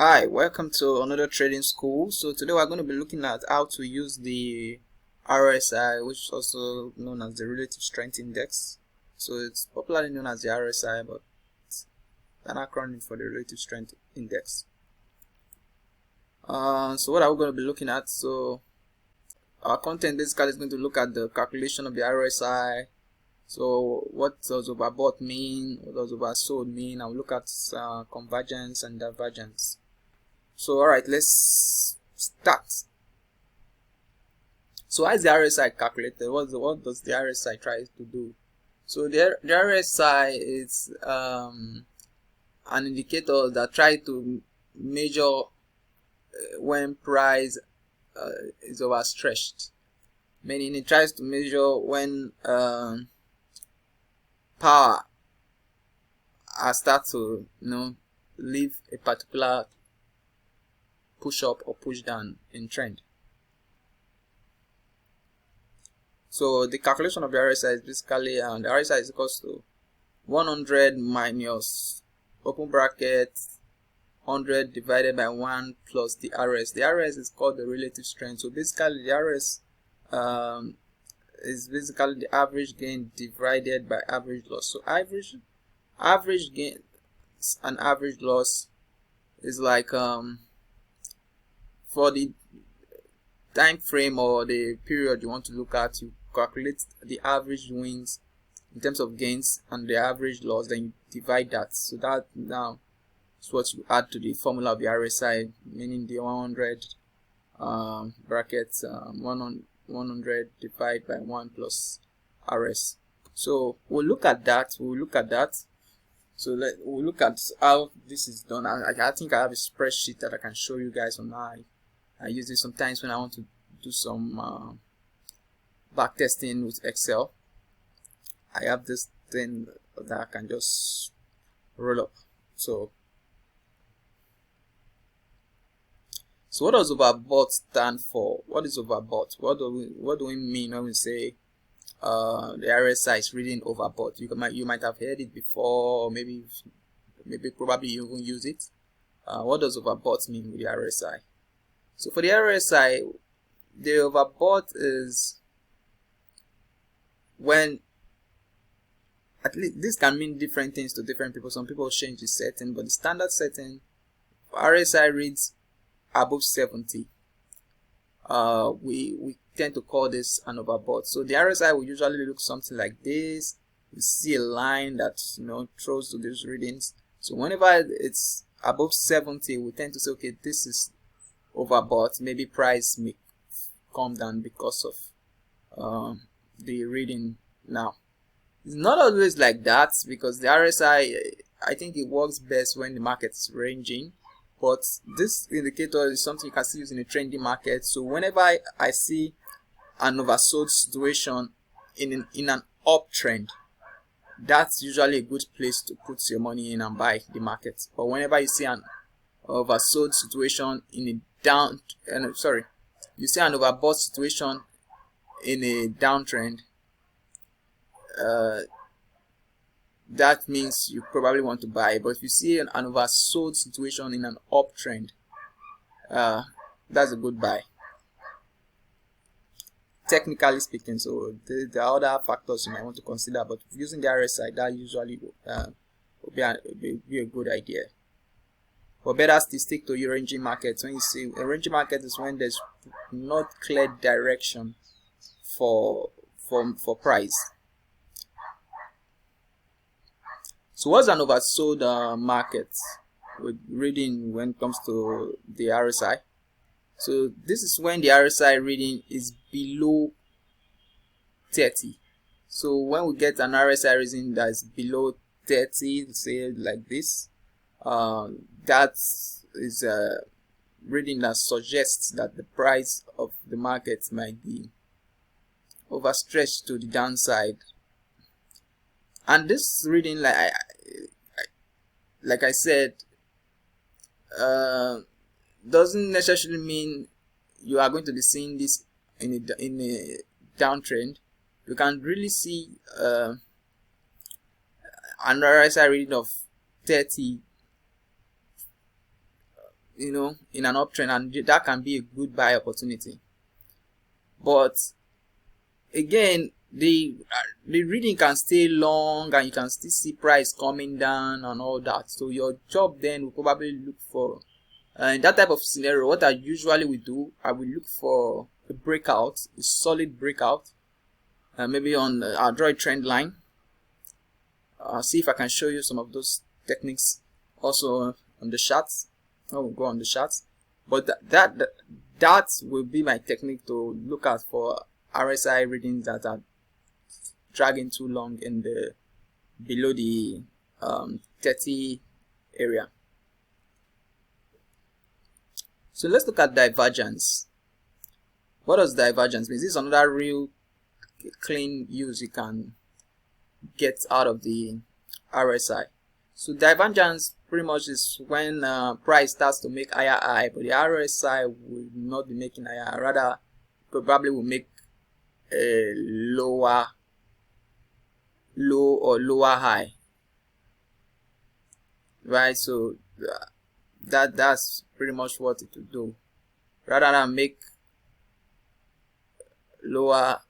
Hi, welcome to another trading school. So today we're going to be looking at how to use the RSI, which is also known as the Relative Strength Index. So it's popularly known as the RSI, but it's an acronym for the Relative Strength Index. So what are we going to be looking at? So our content basically is going to look at the calculation of the RSI. So what does overbought mean? What does oversold mean? I'll look at convergence and divergence. So alright, let's start. So how is the RSI calculated? What does the RSI try to do? So the RSI is an indicator that tries to measure when price is overstretched, meaning it tries to measure when power start to leave a particular push up or push down in trend. So the calculation of the RSI is basically the RSI is equals to 100 minus open bracket 100 divided by 1 plus the RS. The RS is called the relative strength. So basically the RS is basically the average gain divided by average loss. So average gain and average loss is like for the time frame or the period you want to look at, you calculate the average wins in terms of gains and the average loss, then you divide that. So that now is what you add to the formula of the RSI, meaning the 100 brackets 100 divided by 1 plus RS. So we'll look at that. So we'll look at how this is done. I think I have a spreadsheet that I can show you guys on how I use it sometimes when I want to do some back testing with Excel. I have this thing that I can just roll up. So what does overbought stand for? What is overbought? What do we mean when we say the RSI is reading overbought? You might have heard it before, or maybe probably you even use it. What does overbought mean with the RSI? So for the RSI, the overbought is when, at least this can mean different things to different people. Some people change the setting, but the standard setting for RSI reads above 70. We tend to call this an overbought. So the RSI will usually look something like this. You see a line that throws to these readings. So whenever it's above 70, we tend to say, okay, this is overbought. Maybe price may come down because of the reading. Now it's not always like that, because the RSI, I think it works best when the market is ranging, but this indicator is something you can still use in a trendy market. So whenever I see an oversold situation in an uptrend, that's usually a good place to put your money in and buy the market. But whenever you see an oversold situation in a you see an overbought situation in a downtrend, that means you probably want to buy. But if you see an oversold situation in an uptrend, that's a good buy, technically speaking. So there are other factors you might want to consider, but using the RSI, that usually will be a good idea. But better still stick to your ranging markets. When you see a ranging market is when there's not clear direction for price. So what's an oversold market with reading when it comes to the RSI? So this is when the RSI reading is below 30. So when we get an RSI reading that is below 30, say like this, that is a reading that suggests that the price of the market might be overstretched to the downside. And this reading, like I said, doesn't necessarily mean you are going to be seeing this in a downtrend. You can really see an RSI reading of 30 in an uptrend, and that can be a good buy opportunity. But again, the reading can stay long and you can still see price coming down and all that. So your job then will probably look for in that type of scenario, what I usually will do, I will look for a breakout, a solid breakout, maybe on I'll draw a trend line. See if I can show you some of those techniques also on the charts. I will go on the charts, but that will be my technique to look at for RSI readings that are dragging too long in the below the 30 area. So let's look at divergence. What does divergence mean? This is another real clean use you can get out of the RSI. So divergence pretty much is when price starts to make higher high, but the RSI will not be making higher, rather probably will make a low or lower high, right? So that's pretty much what it will do, rather than make lower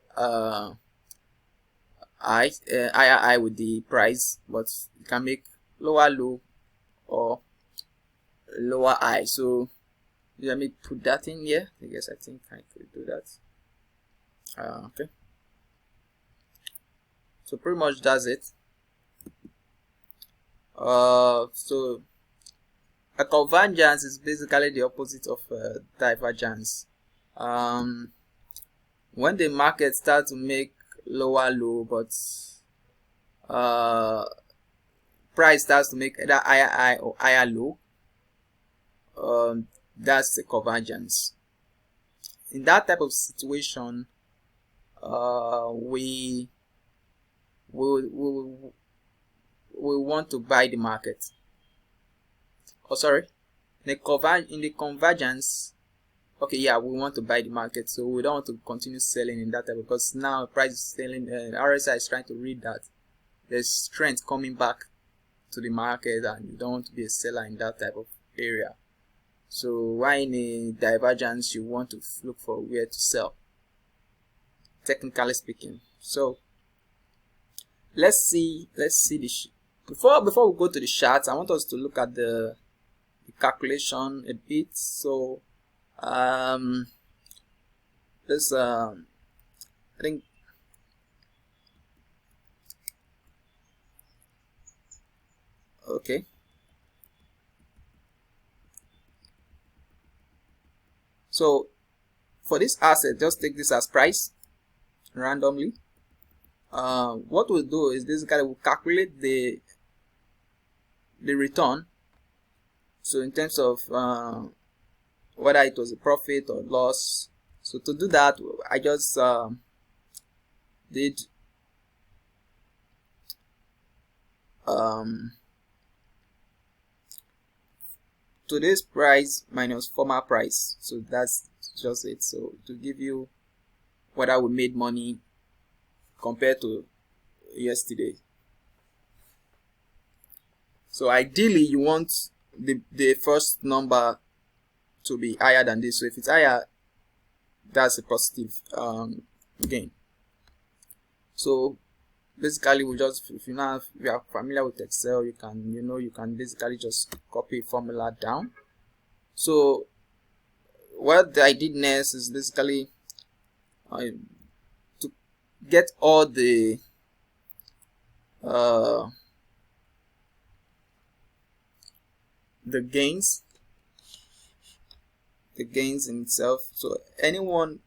higher high with the price, but you can make lower low or lower high. So let me put that in here. I think I could do that. Okay, so pretty much that's it. So a convergence is basically the opposite of divergence. When the market starts to make lower low, but price starts to make either higher high or higher low, that's the convergence. In that type of situation, we want to buy the market. Oh, sorry. In the convergence, okay, yeah, we want to buy the market, so we don't want to continue selling in that type, because now price is selling. RSI is trying to read that there's strength coming back to the market, and you don't want to be a seller in that type of area. So why in a divergence you want to look for where to sell, technically speaking. So let's see the before we go to the charts, I want us to look at the calculation a bit. So this I think okay. So for this asset, just take this as price randomly. What we'll do is basically we'll calculate the return. So in terms of whether it was a profit or loss. So to do that, I just did today's price minus former price. So that's just it. So to give you whether we made money compared to yesterday. So ideally you want the first number to be higher than this. So if it's higher, that's a positive gain. So basically we just, if you are familiar with Excel, you can basically just copy formula down. So what I did next is basically to get all the gains in itself. So anyone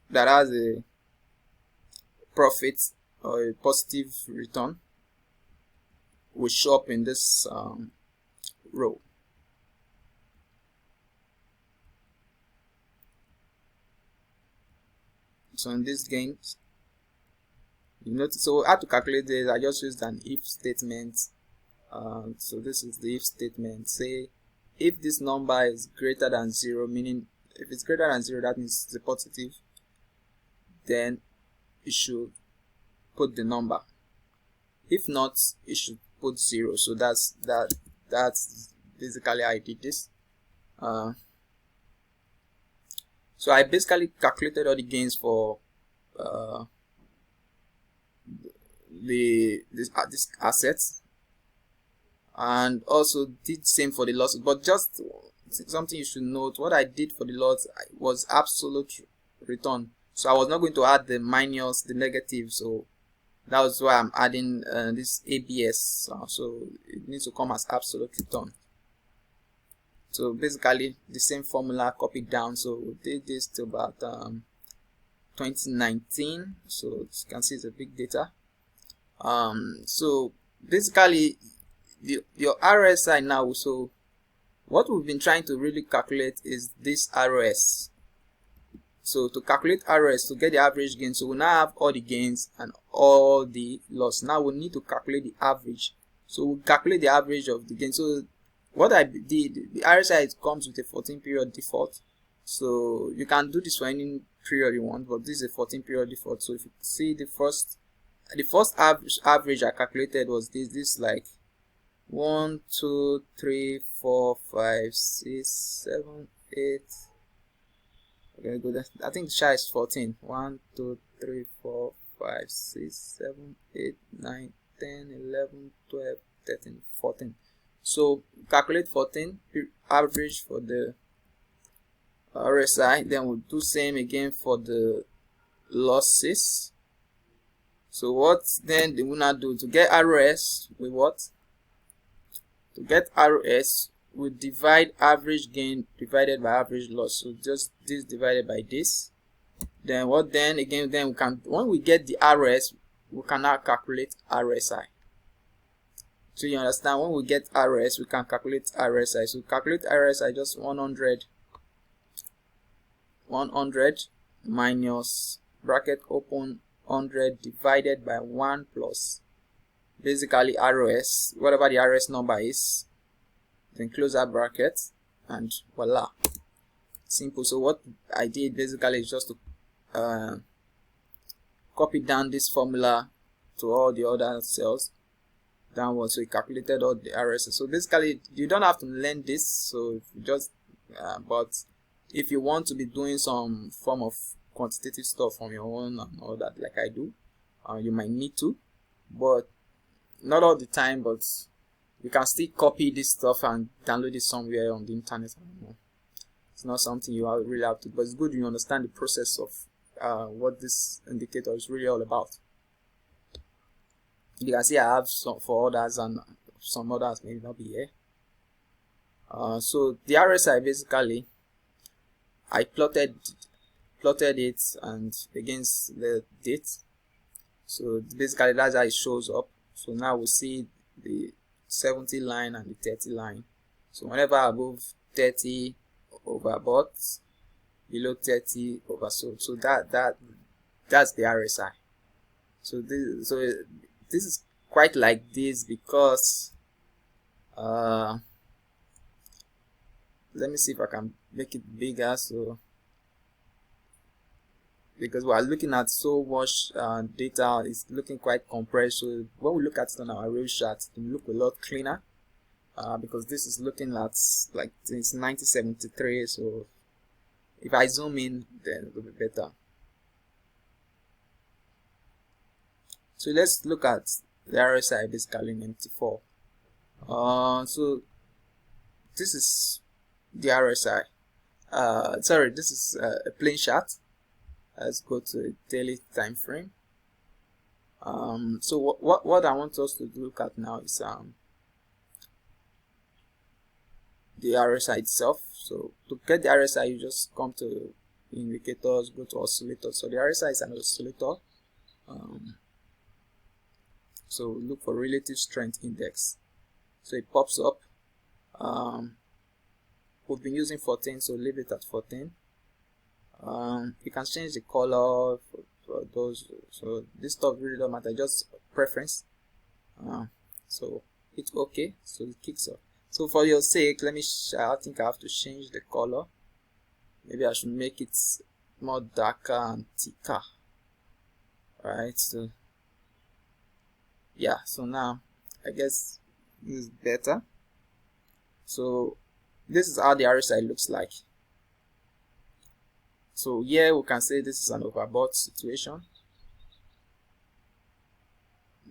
that has a profit or a positive return will show up in this row. So in these gains, you notice, so how to calculate this, I just used an if statement. So this is the if statement. Say if this number is greater than 0, meaning if it's greater than 0, that means it's a positive, then you should put the number. If not, you should put 0. So that's basically how I did this. So I basically calculated all the gains for this assets, and also did same for the losses. But just something you should note, what I did for the loss was absolute return, so I was not going to add the minus, the negative. So that was why I'm adding this ABS, so it needs to come as absolute return. So basically the same formula copied down. So we did this to about 2019, so you can see it's a big data. So basically your RSI now, so what we've been trying to really calculate is this ROS. So to calculate ROS, to get the average gain, so we now have all the gains and all the loss. Now we need to calculate the average. So we calculate the average of the gain. So what I did, the RSI comes with a 14 period default. So you can do this for any period you want, but this is a 14 period default. So if you see the first average I calculated was this like 1 2 3 4 5 6 7 8. Okay, good. I think the chart is 14. 1 2 3 4 5 6 7 8 9 10 11 12 13 14. So calculate 14 average for the RSI, then we'll do same again for the losses. So what then they will not do to get ROS with what? To get ROS, we divide average gain divided by average loss. So just this divided by this. Then what then again, then we can, when we get the ROS, we can now calculate RSI. So you understand, when we get RS, we can calculate RSI. So calculate RSI, just 100 minus bracket open 100 divided by 1 plus basically ROS, whatever the RS number is, then close that bracket, and voila, simple. So what I did basically is just to copy down this formula to all the other cells downwards, so it calculated all the RSS. So basically you don't have to learn this, so if you just but if you want to be doing some form of quantitative stuff on your own and all that, like I do, you might need to, but not all the time. But you can still copy this stuff and download it somewhere on the internet. It's not something you really have to, but it's good you understand the process of what this indicator is really all about. You can see I have some for others, and some others may not be here. So the RSI, basically I plotted it and against the date. So basically that's how it shows up. So now we see the 70 line and the 30 line. So whenever above 30, overbought, below 30, oversold. So that's the RSI. So this is quite like this because let me see if I can make it bigger. So because we are looking at so much data, it's looking quite compressed. So when we look at it on our real chart, it will look a lot cleaner because this is looking at like since 1973. So if I zoom in, then it will be better. So let's look at the RSI basically in MT4. So this is the RSI. Sorry, this is a plain chart. Let's go to a daily time frame. So what I want us to look at now is the RSI itself. So to get the RSI, you just come to indicators, go to oscillator. So the RSI is an oscillator. So look for relative strength index. So it pops up. We've been using 14, so leave it at 14. You can change the color for those. So this stuff really don't matter, just preference. So it's okay. So it kicks off. So for your sake, let me. I think I have to change the color. Maybe I should make it more darker and thicker. Alright. So yeah. So now I guess this is better. So this is how the RSI looks like. So here we can say this is an overbought situation.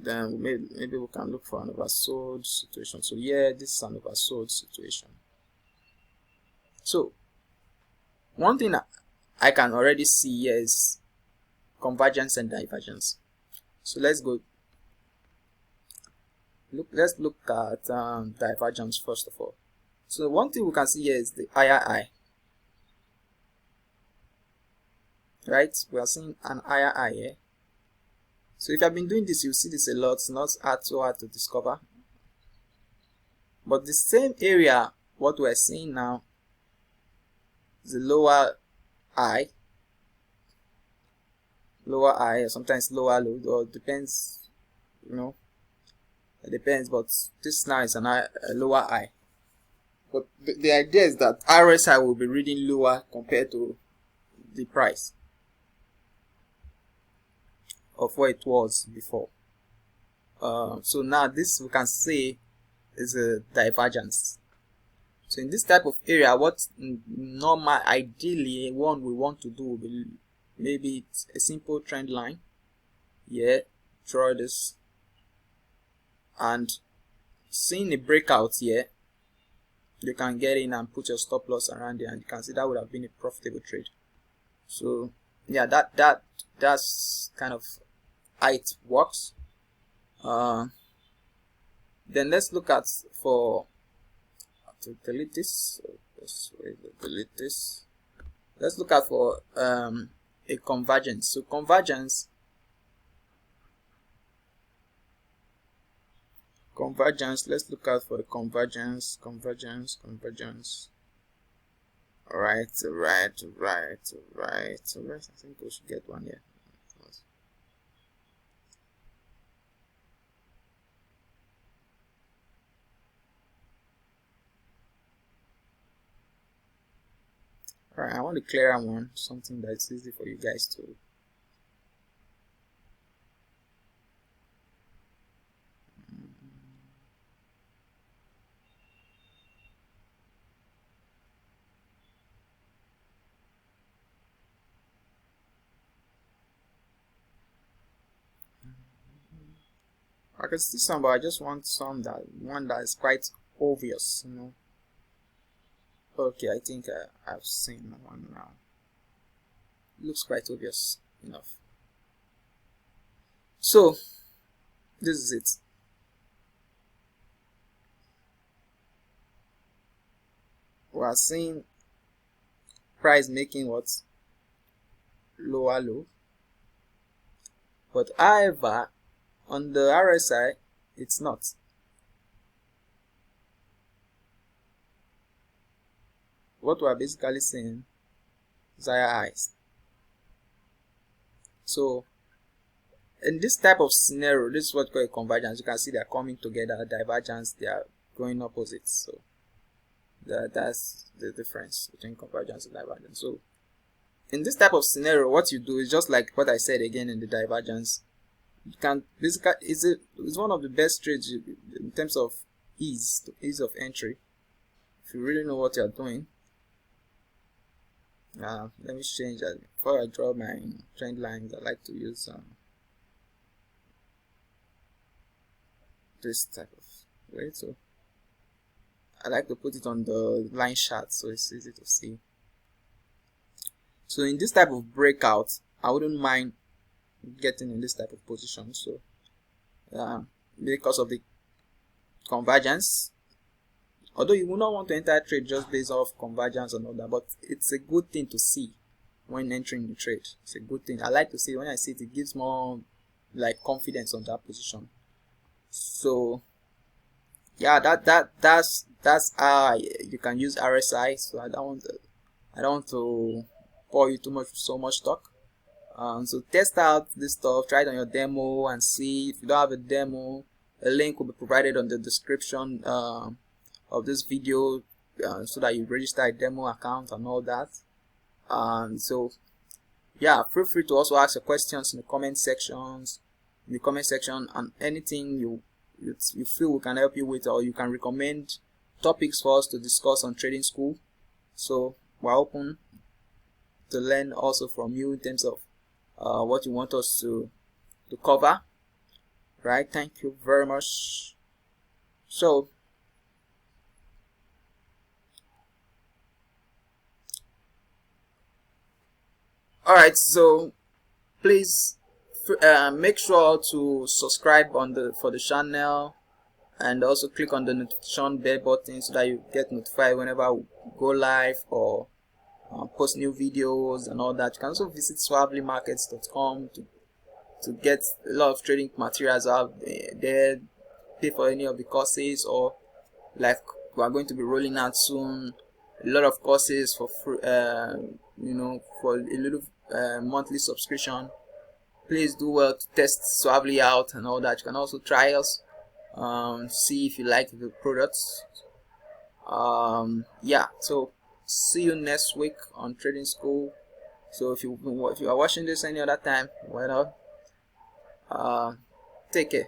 Then maybe we can look for an oversold situation. So here this is an oversold situation. So one thing I can already see here is convergence and divergence. So let's go. Let's look at divergence first of all. So one thing we can see here is the higher high. Right? We are seeing an higher high here. So if you have been doing this, you see this a lot. It's not so hard to discover. But the same area, what we're seeing now, is the lower high, or sometimes lower low, or depends, it depends. But this now is a lower high. But the idea is that RSI will be reading lower compared to the price of what it was before. So now this we can say is a divergence. So in this type of area, what normal ideally one we want to do will be maybe it's a simple trend line. Yeah, draw this, and seeing a breakout here, you can get in and put your stop loss around there, and you can see that would have been a profitable trade. So yeah, that's kind of how it works. Then let's look at to delete this. So delete this. Let's look at for a convergence. So convergence. Let's look out for a convergence. Alright. I think we should get one here. Alright, I want to clear one, something that's easy for you guys to. I can see some, but I just want one that is quite obvious, Okay, I think I've seen one now. Looks quite obvious enough. So this is it. We are seeing price making what? Lower low. But however, on the RSI, it's not. What we are basically saying is higher highs. So in this type of scenario, this is what we call a convergence. You can see they are coming together. Divergence, they are going opposites. So that's the difference between convergence and divergence. So in this type of scenario, what you do is just like what I said again in the divergence. You can basically it's one of the best trades in terms of ease of entry. If you really know what you are doing. Let me change that. Before I draw my trend lines, I like to use this type of way. So I like to put it on the line chart so it's easy to see. So in this type of breakout, I wouldn't mind getting in this type of position. So because of the convergence, although you will not want to enter a trade just based off convergence and all that, but it's a good thing to see when entering the trade. It's a good thing. I like to see when I see it, it gives more like confidence on that position. So yeah, that's how you can use RSI. So I don't want to bore you too much with so much talk. So test out this stuff, try it on your demo and see. If you don't have a demo, a link will be provided on the description of this video so that you register a demo account and all that. So yeah, feel free to also ask your questions in the comment section, and anything you feel we can help you with, or you can recommend topics for us to discuss on trading school. So we're open to learn also from you in terms of what you want us to cover. Right? Thank you very much. So all right, so please make sure to subscribe for the channel, and also click on the notification bell button so that you get notified whenever we go live or post new videos and all that. You can also visit swavelymarkets.com to get a lot of trading materials out there, pay for any of the courses, or like we are going to be rolling out soon a lot of courses for free, for a little monthly subscription. Please do well to test Swavely out and all that. You can also try us, see if you like the products. Yeah, so see you next week on Trading School. So if you are watching this any other time, well, take care.